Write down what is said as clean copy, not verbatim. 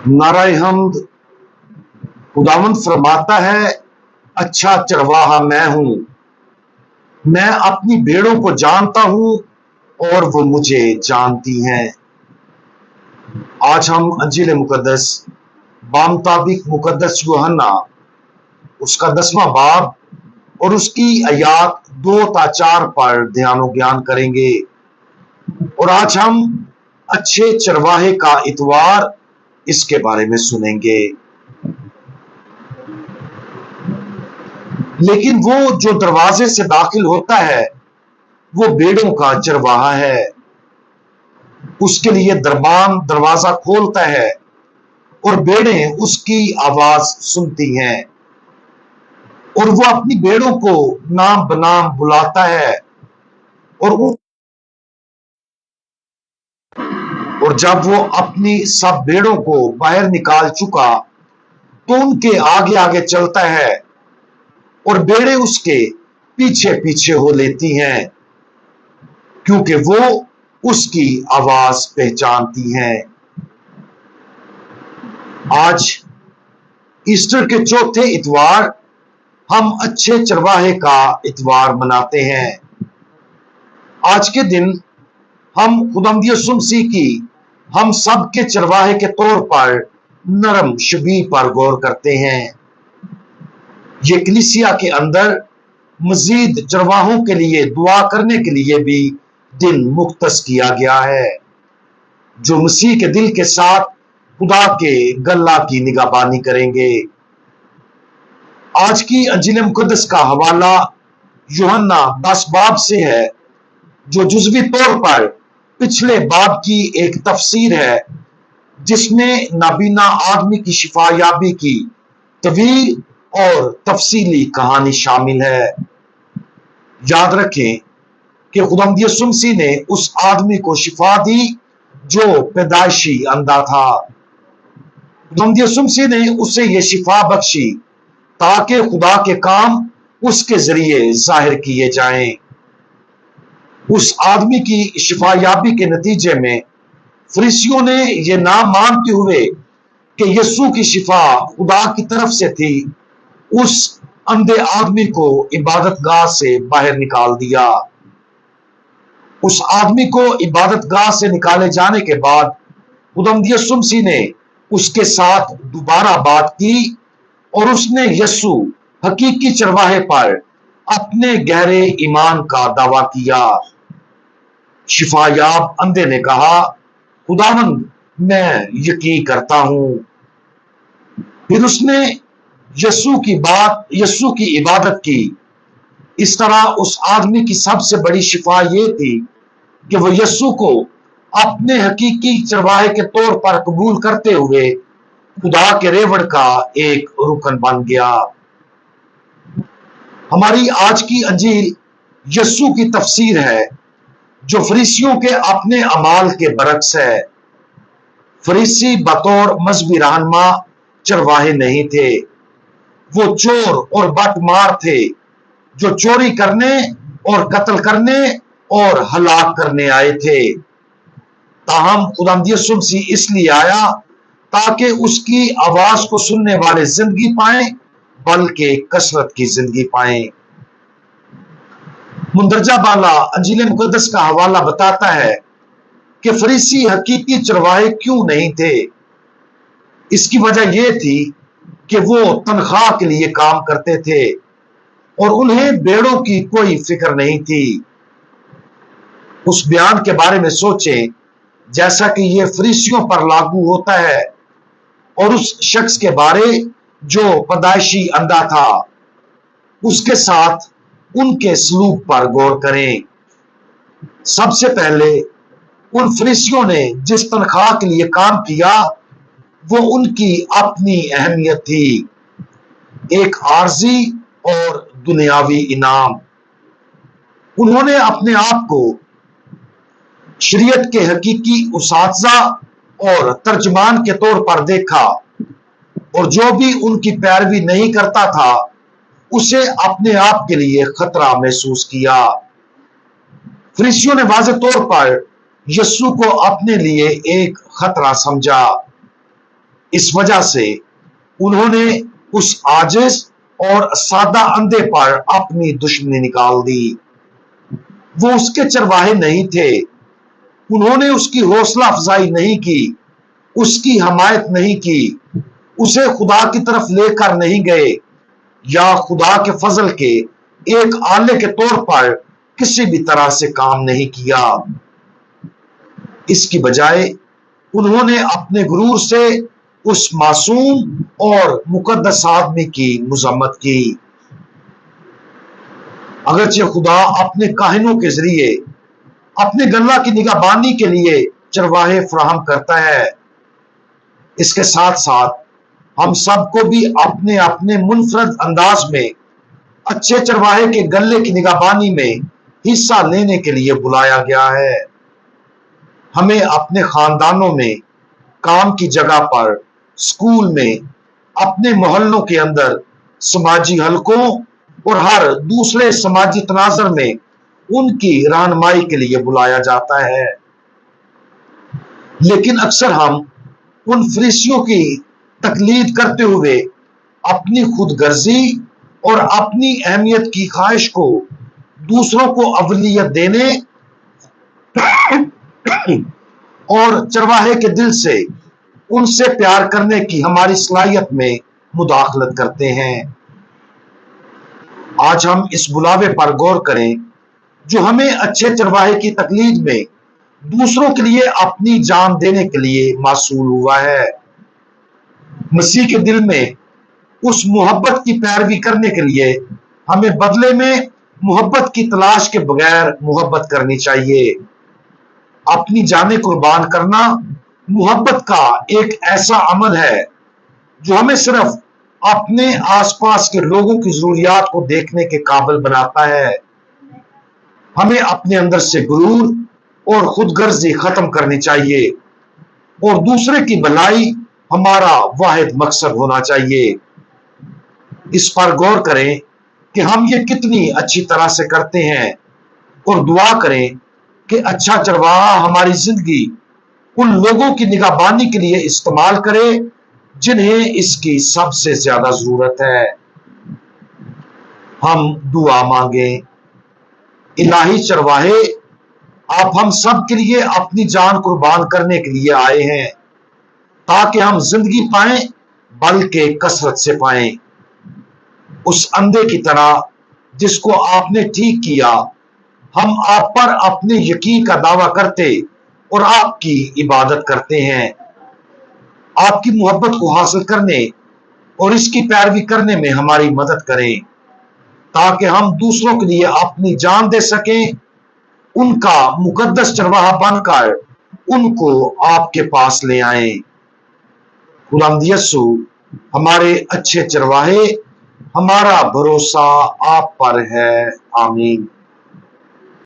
नाराए हम्द। खुदावंद फरमाता है, अच्छा चरवाहा मैं हूं, मैं अपनी भेड़ों को जानता हूं और वो मुझे जानती हैं। आज हम अंजील मुकद्दस बामुताबिक मुकद्दस यूहन्ना उसका 10वां बाब और उसकी आयात 2 से 4 पर ध्यान ज्ञान करेंगे। और आज हम अच्छे चरवाहे का इतवार इसके बारे में सुनेंगे। लेकिन वो जो दरवाजे से दाखिल होता है वो भेड़ों का चरवाहा है। उसके लिए दरबान दरवाजा खोलता है और भेड़ें उसकी आवाज सुनती हैं और वो अपनी भेड़ों को नाम बनाम बुलाता है और जब वो अपनी सब भेड़ों को बाहर निकाल चुका तो उनके आगे आगे चलता है और भेड़ें उसके पीछे पीछे हो लेती हैं, क्योंकि वो उसकी आवाज पहचानती हैं। आज ईस्टर के चौथे इतवार हम अच्छे चरवाहे का इतवार मनाते हैं। आज के दिन हम खुदावंद यीशु मसीह की हम सब के चरवाहे के तौर पर नरम शबीह पर गौर करते हैं। ये कलीसिया के अंदर मजीद चरवाहों के लिए दुआ करने के लिए भी दिन मुख्तस किया गया है, जो मसीह के दिल के साथ खुदा के गल्ला की निगाहबानी करेंगे। आज की अंजील मुकद्दस का हवाला यूहन्ना 10 बाब से है, जो जुज़वी तौर पर पिछले बाब की एक तफसीर है, जिसमें नाबीना आदमी की शिफायाबी की तवील और तफसीली कहानी शामिल है। याद रखें कि खुदावंद यीशु मसीह ने उस आदमी को शिफा दी जो पैदाइशी अंधा था। खुदावंद यीशु मसीह ने उसे ये शिफा बख्शी ताकि खुदा के काम उसके जरिए जाहिर किए जाएं। उस आदमी की शिफायाबी के नतीजे में फरीसियों ने यह ना मानते हुए कि यीशु की शिफा खुदा की तरफ से थी, उस अंधे आदमी को इबादतगाह से बाहर निकाल दिया। उस आदमी को इबादतगाह से निकाले जाने के बाद खुदावंद यीशु मसीह ने उसके साथ दोबारा बात की और उसने यीशु हकीकी चरवाहे पर अपने गहरे ईमान का दावा किया। शिफायाब अंधे ने कहा, खुदावंद मैं यकीन करता हूं। फिर उसने यीशु की इबादत की। इस तरह उस आदमी की सबसे बड़ी शिफा ये थी कि वो यीशु को अपने हकीकी चरवाहे के तौर पर कबूल करते हुए खुदा के रेवड़ का एक रुकन बन गया। हमारी आज की अंजील यीशु की तफसीर है, जो फरीसियों के अपने अमाल के बरक्स है। फरीसी बतौर मजहबी रहनुमा चरवाहे नहीं थे, वो चोर और बटमार थे, जो चोरी करने और कत्ल करने और हलाक करने आए थे। ताहम खुदावंद यीशु मसीह इसलिए आया ताकि उसकी आवाज को सुनने वाले जिंदगी पाएं, बल्कि कसरत की जिंदगी पाएं। मुंदरजा बाला अंजील मुकद्दस का हवाला बताता है कि फरीसी हकीकी चरवाहे क्यों नहीं थे। इसकी वजह यह थी कि वो तनख्वाह के लिए काम करते थे और उन्हें भेड़ों की कोई फिक्र नहीं थी। उस बयान के बारे में सोचें जैसा कि यह फरीसियों पर लागू होता है, और उस शख्स के बारे जो पैदाइशी अंधा था, उसके साथ उनके सलूक पर गौर करें। सबसे पहले उन फरीसियों ने जिस तनख्वाह के लिए काम किया वो उनकी अपनी अहमियत थी, एक आर्जी और दुनियावी इनाम। उन्होंने अपने आप को शरीयत के हकीकी उसातिज़ा और तर्जमान के तौर पर देखा, और जो भी उनकी पैरवी नहीं करता था उसे अपने आप के लिए खतरा महसूस किया। फरीसियों ने वाज़े तौर पर यस्सु को अपने लिए एक खतरा समझा। इस वजह से उन्होंने उस आजिज और सादा अंधे पर अपनी दुश्मनी निकाल दी। वो उसके चरवाहे नहीं थे, उन्होंने उसकी हौसला अफजाई नहीं की, उसकी हमायत नहीं की, उसे खुदा की तरफ लेकर नहीं गए या खुदा के फजल के एक आले के तौर पर किसी भी तरह से काम नहीं किया। इसकी बजाय उन्होंने अपने गुरूर से उस मासूम और मुकद्दस आदमी की मुजम्मत की। अगरचे खुदा अपने काहिनों के जरिए अपने गल्ला की निगाहबानी के लिए चरवाहे फराहम करता है, इसके साथ साथ हम सबको भी अपने अपने मुनफरद अंदाज में अच्छे चरवाहे के गल्ले की निगाहबानी में हिस्सा लेने के लिए बुलाया गया है। हमें अपने खानदानों में, काम की जगह पर, स्कूल में, अपने मोहल्लों के अंदर, समाजी हलकों और हर दूसरे समाजी तनाजर में उनकी रहनुमाई के लिए बुलाया जाता है। लेकिन अक्सर हम उन फरीसियों की तकलीद करते हुए अपनी खुदगर्जी और अपनी अहमियत की ख्वाहिश को दूसरों को अवलियत देने और चरवाहे के दिल से उनसे प्यार करने की हमारी सलाहियत में मुदाखलत करते हैं। आज हम इस बुलावे पर गौर करें जो हमें अच्छे चरवाहे की तकलीद में दूसरों के लिए अपनी जान देने के लिए मासूल हुआ है। मसीह के दिल में उस मोहब्बत की पैरवी करने के लिए हमें बदले में मोहब्बत की तलाश के बगैर मोहब्बत करनी चाहिए। अपनी जानें कुर्बान करना मोहब्बत का एक ऐसा अमल है जो हमें सिर्फ अपने आसपास के लोगों की जरूरियात को देखने के काबिल बनाता है। हमें अपने अंदर से गुरूर और खुदगर्जी खत्म करनी चाहिए और दूसरे की भलाई हमारा वाहिद मकसद होना चाहिए। इस पर गौर करें कि हम ये कितनी अच्छी तरह से करते हैं और दुआ करें कि अच्छा चरवाहा हमारी जिंदगी उन लोगों की निगाहबानी के लिए इस्तेमाल करे जिन्हें इसकी सबसे ज्यादा जरूरत है। हम दुआ मांगे। इलाही चरवाहे, आप हम सब के लिए अपनी जान कुर्बान करने के लिए आए हैं ताकि हम जिंदगी पाएं बल्कि कसरत से पाएं। उस अंधे की तरह जिसको आपने ठीक किया, हम आप पर अपने यकीन का दावा करते और आपकी इबादत करते हैं। आपकी मोहब्बत को हासिल करने और इसकी पैरवी करने में हमारी मदद करें ताकि हम दूसरों के लिए अपनी जान दे सकें, उनका मुकद्दस चरवाहा बनकर उनको आपके पास ले आएं। खुदावंद यीशु हमारे अच्छे चरवाहे, हमारा भरोसा आप पर है। आमीन।